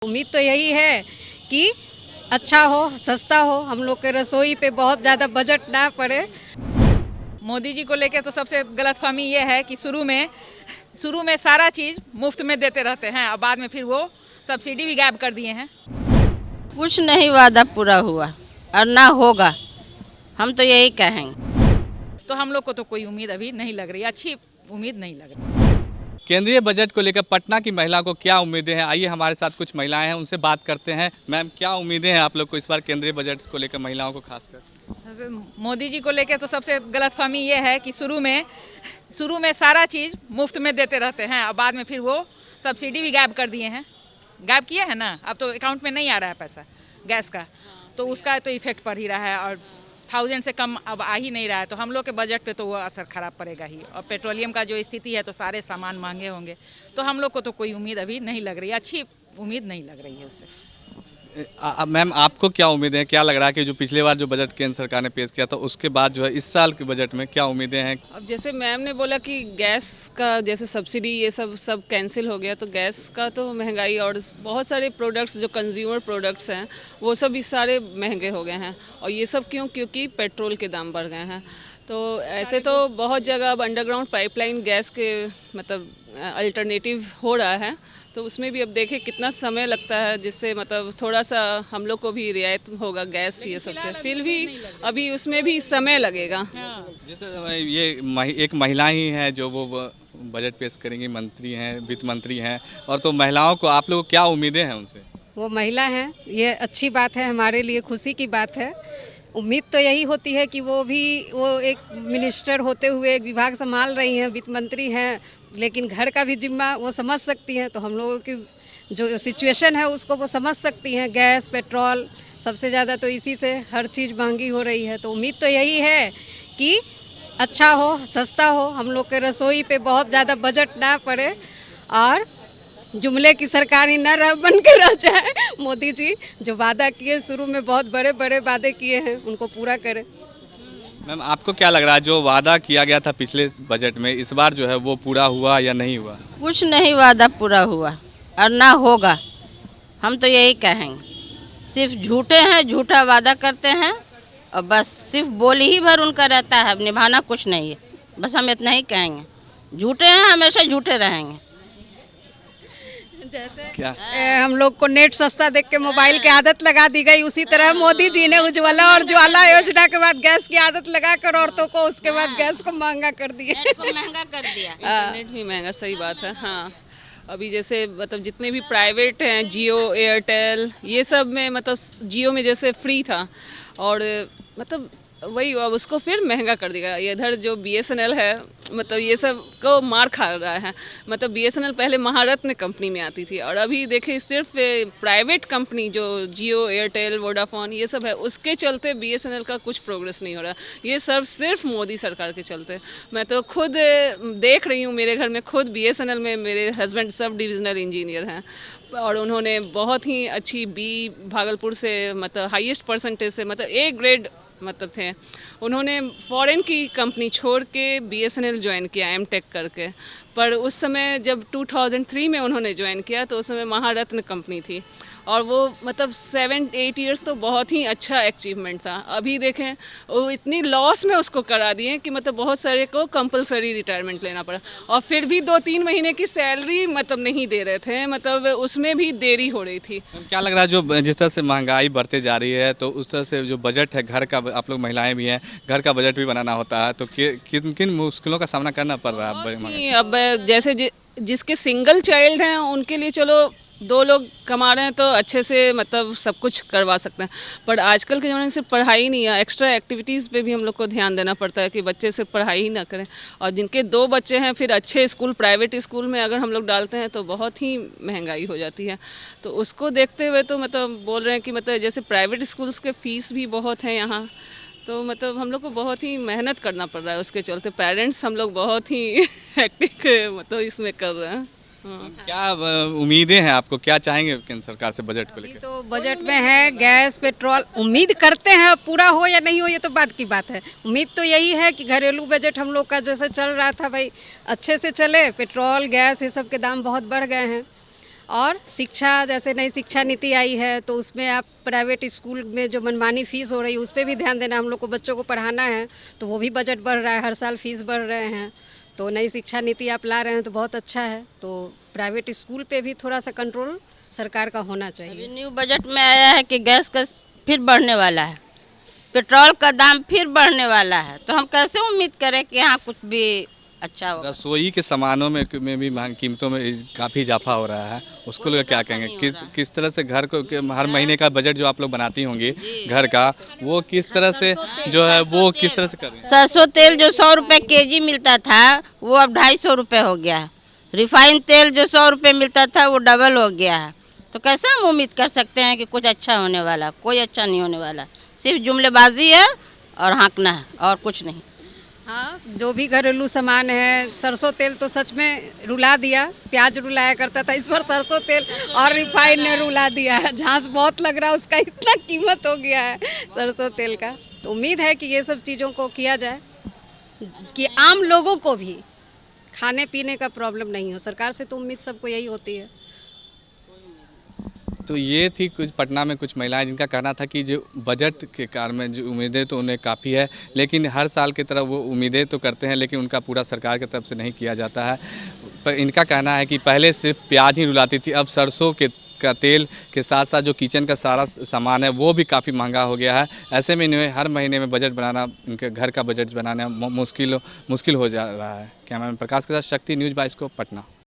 उम्मीद तो यही है कि अच्छा हो, सस्ता हो, हम लोग के रसोई पे बहुत ज़्यादा बजट ना पड़े। मोदी जी को लेके तो सबसे गलतफहमी ये है कि शुरू में सारा चीज़ मुफ्त में देते रहते हैं और बाद में फिर वो सब्सिडी भी गायब कर दिए हैं। कुछ नहीं वादा पूरा हुआ और ना होगा, हम तो यही कहेंगे। तो हम लोग को तो कोई उम्मीद अभी नहीं लग रही, अच्छी उम्मीद नहीं लग रही। केंद्रीय बजट को लेकर पटना की महिला को क्या उम्मीदें हैं, आइए हमारे साथ कुछ महिलाएं हैं उनसे बात करते हैं। मैम, क्या उम्मीदें हैं आप लोग को इस बार केंद्रीय बजट को लेकर, महिलाओं को खासकर? मोदी जी को लेके तो सबसे गलतफहमी ये है कि शुरू में सारा चीज़ मुफ्त में देते रहते हैं और बाद में फिर वो सब्सिडी भी गायब कर दिए हैं। गायब किया है ना, अब तो अकाउंट में नहीं आ रहा है पैसा गैस का, तो उसका तो इफेक्ट पड़ ही रहा है और 1000 से कम अब आ ही नहीं रहा है। तो हम लोग के बजट पे तो वो असर खराब पड़ेगा ही। और पेट्रोलियम का जो स्थिति है तो सारे सामान महंगे होंगे, तो हम लोग को तो कोई उम्मीद अभी नहीं लग रही, अच्छी उम्मीद नहीं लग रही है उससे। मैम, आपको क्या उम्मीदें हैं? क्या लग रहा है कि जो पिछले बार जो बजट केंद्र सरकार ने पेश किया था उसके बाद जो है इस साल के बजट में क्या उम्मीदें हैं? अब जैसे मैम ने बोला कि गैस का जैसे सब्सिडी ये सब कैंसिल हो गया, तो गैस का तो महंगाई और बहुत सारे प्रोडक्ट्स जो कंज्यूमर प्रोडक्ट्स हैं वो सब भी सारे महंगे हो गए हैं। और ये सब क्योंकि पेट्रोल के दाम बढ़ गए हैं। तो ऐसे तो बहुत जगह अब अंडरग्राउंड पाइपलाइन गैस के मतलब अल्टरनेटिव हो रहा है, तो उसमें भी अब देखें कितना समय लगता है, जिससे मतलब थोड़ा सा हम लोग को भी रियायत होगा गैस ये सबसे। फिर भी अभी उसमें भी समय लगेगा। जैसे ये एक महिला ही है जो वो बजट पेश करेंगी, मंत्री हैं, वित्त मंत्री हैं, और तो महिलाओं को आप लोगों को क्या उम्मीदें हैं उनसे? वो महिला हैं, ये अच्छी बात है, हमारे लिए खुशी की बात है। उम्मीद तो यही होती है कि वो एक मिनिस्टर होते हुए एक विभाग संभाल रही हैं, वित्त मंत्री हैं, लेकिन घर का भी जिम्मा वो समझ सकती हैं। तो हम लोगों की जो सिचुएशन है उसको वो समझ सकती हैं। गैस, पेट्रोल, सबसे ज़्यादा तो इसी से हर चीज़ महंगी हो रही है। तो उम्मीद तो यही है कि अच्छा हो, सस्ता हो, हम लोग के रसोई पे बहुत ज़्यादा बजट ना पड़े और जुमले की सरकार ही न रह बन के रह जाए। मोदी जी जो वादा किए, शुरू में बहुत बड़े बड़े वादे किए हैं, उनको पूरा करें। मैम, आपको क्या लग रहा है जो वादा किया गया था पिछले बजट में, इस बार जो है वो पूरा हुआ या नहीं हुआ? कुछ नहीं वादा पूरा हुआ और ना होगा, हम तो यही कहेंगे। सिर्फ झूठे हैं, झूठा वादा करते हैं और बस सिर्फ बोली ही भर उनका रहता है, निभाना कुछ नहीं है। बस हम इतना ही कहेंगे, झूठे हैं, हमेशा झूठे रहेंगे। जैसे क्या? हम लोग को नेट सस्ता देख के मोबाइल की आदत लगा दी गई, उसी तरह मोदी जी ने उज्ज्वला और ज्वाला योजना के बाद गैस की आदत लगाकर औरतों को उसके बाद गैस को महंगा कर दिया। महंगा कर दिया, इंटरनेट भी महंगा, सही बात है। हाँ, अभी जैसे मतलब जितने भी प्राइवेट हैं, जियो, एयरटेल, ये सब में मतलब जियो में जैसे फ्री था और मतलब वही अब उसको फिर महंगा कर देगा। इधर जो बीएसएनएल है मतलब ये सब को मार खा रहा है। मतलब बीएसएनएल पहले महारत्न कंपनी में आती थी और अभी देखें सिर्फ प्राइवेट कंपनी जो जियो, एयरटेल, वोडाफोन ये सब है, उसके चलते बीएसएनएल का कुछ प्रोग्रेस नहीं हो रहा। ये सब सिर्फ मोदी सरकार के चलते। मैं तो खुद देख रही हूँ, मेरे घर में खुद बीएसएनएल में मेरे हस्बैंड सब डिविजनल इंजीनियर हैं और उन्होंने बहुत ही अच्छी भागलपुर से मतलब हाईएस्ट परसेंटेज से मतलब ए ग्रेड मतलब थे। उन्होंने फॉरेन की कंपनी छोड़ के बीएसएनएल ज्वाइन किया एमटेक करके। पर उस समय जब 2003 में उन्होंने ज्वाइन किया तो उस समय महारत्न कंपनी थी और वो मतलब 7-8 इयर्स तो बहुत ही अच्छा अचीवमेंट था। अभी देखें वो इतनी लॉस में उसको करा दिए कि मतलब बहुत सारे को कंपलसरी रिटायरमेंट लेना पड़ा और फिर भी 2-3 महीने की सैलरी मतलब नहीं दे रहे थे, मतलब उसमें भी देरी हो रही थी। क्या लग रहा है जो जिस तरह से महंगाई बढ़ते जा रही है तो उस तरह से जो बजट है घर का, आप लोग महिलाएं भी हैं, घर का बजट भी बनाना होता है, तो किन किन मुश्किलों का सामना करना पड़ रहा है? अब जैसे जिसके सिंगल चाइल्ड हैं उनके लिए चलो 2 लोग कमा रहे हैं तो अच्छे से मतलब सब कुछ करवा सकते हैं, पर आजकल के ज़माने में सिर्फ पढ़ाई नहीं है, एक्स्ट्रा एक्टिविटीज़ पे भी हम लोग को ध्यान देना पड़ता है कि बच्चे सिर्फ पढ़ाई ही ना करें। और जिनके 2 बच्चे हैं फिर अच्छे स्कूल, प्राइवेट स्कूल में अगर हम लोग डालते हैं तो बहुत ही महंगाई हो जाती है। तो उसको देखते हुए तो मतलब बोल रहे हैं कि मतलब जैसे प्राइवेट स्कूल्स के फ़ीस भी बहुत हैं यहाँ, तो मतलब हम लोग को बहुत ही मेहनत करना पड़ रहा है। उसके चलते पेरेंट्स हम लोग बहुत ही हेक्टिक मतलब इसमें कर रहे हैं। क्या उम्मीदें हैं आपको, क्या चाहेंगे केंद्र सरकार से बजट को लेकर? तो बजट में है गैस, पेट्रोल, उम्मीद करते हैं अब पूरा हो या नहीं हो ये तो बात की बात है। उम्मीद तो यही है कि घरेलू बजट हम लोग का जैसे चल रहा था भाई अच्छे से चले। पेट्रोल, गैस ये सब के दाम बहुत बढ़ गए हैं और शिक्षा, जैसे नई शिक्षा नीति आई है तो उसमें आप प्राइवेट स्कूल में जो मनमानी फ़ीस हो रही है उस पर भी ध्यान देना। हम लोग को बच्चों को पढ़ाना है तो वो भी बजट बढ़ रहा है, हर साल फ़ीस बढ़ रहे हैं। तो नई शिक्षा नीति आप ला रहे हैं तो बहुत अच्छा है। तो प्राइवेट स्कूल पे भी थोड़ा सा कंट्रोल सरकार का होना अभी चाहिए। न्यू बजट में आया है कि गैस का फिर बढ़ने वाला है, पेट्रोल का दाम फिर बढ़ने वाला है, तो हम कैसे उम्मीद करें कि यहाँ कुछ भी अच्छा हो। रसोई के सामानों में भी महंग कीमतों में काफ़ी इजाफा हो रहा है, उसको लोग क्या कहेंगे? किस तरह से घर को हर महीने का बजट जो आप लोग बनाती होंगी घर का, वो किस तरह से जो है वो किस तरह से कर रही हैं? सरसों तेल जो 100 रुपये केजी मिलता था वो अब 250 रुपये हो गया है। रिफाइन तेल जो 100 रुपये मिलता था वो डबल हो गया है। तो कैसे हम उम्मीद कर सकते हैं कि कुछ अच्छा होने वाला? कोई अच्छा नहीं होने वाला, सिर्फ जुमलेबाजी है और हाँकना है और कुछ नहीं। हाँ, जो भी घरेलू सामान है, सरसों तेल तो सच में रुला दिया, प्याज रुलाया करता था, इस बार सरसों तेल और रिफाइन ने रुला दिया है। झांस बहुत लग रहा है, उसका इतना कीमत हो गया है सरसों तेल का। तो उम्मीद है कि ये सब चीज़ों को किया जाए कि आम लोगों को भी खाने पीने का प्रॉब्लम नहीं हो। सरकार से तो उम्मीद सबको यही होती है। तो ये थी कुछ पटना में कुछ महिलाएं जिनका कहना था कि जो बजट के कारण में जो उम्मीदें तो उन्हें काफ़ी है, लेकिन हर साल की तरह वो उम्मीदें तो करते हैं लेकिन उनका पूरा सरकार की तरफ से नहीं किया जाता है। पर इनका कहना है कि पहले सिर्फ प्याज ही रुलाती थी, अब सरसों का तेल के साथ साथ जो किचन का सारा सामान है वो भी काफ़ी महंगा हो गया है। ऐसे में इन्हें हर महीने में बजट बनाना, इनके घर का बजट बनाना मुश्किल हो जा रहा है। कैमरामैन प्रकाश के साथ शक्ति, न्यूज़ 22 को पटना।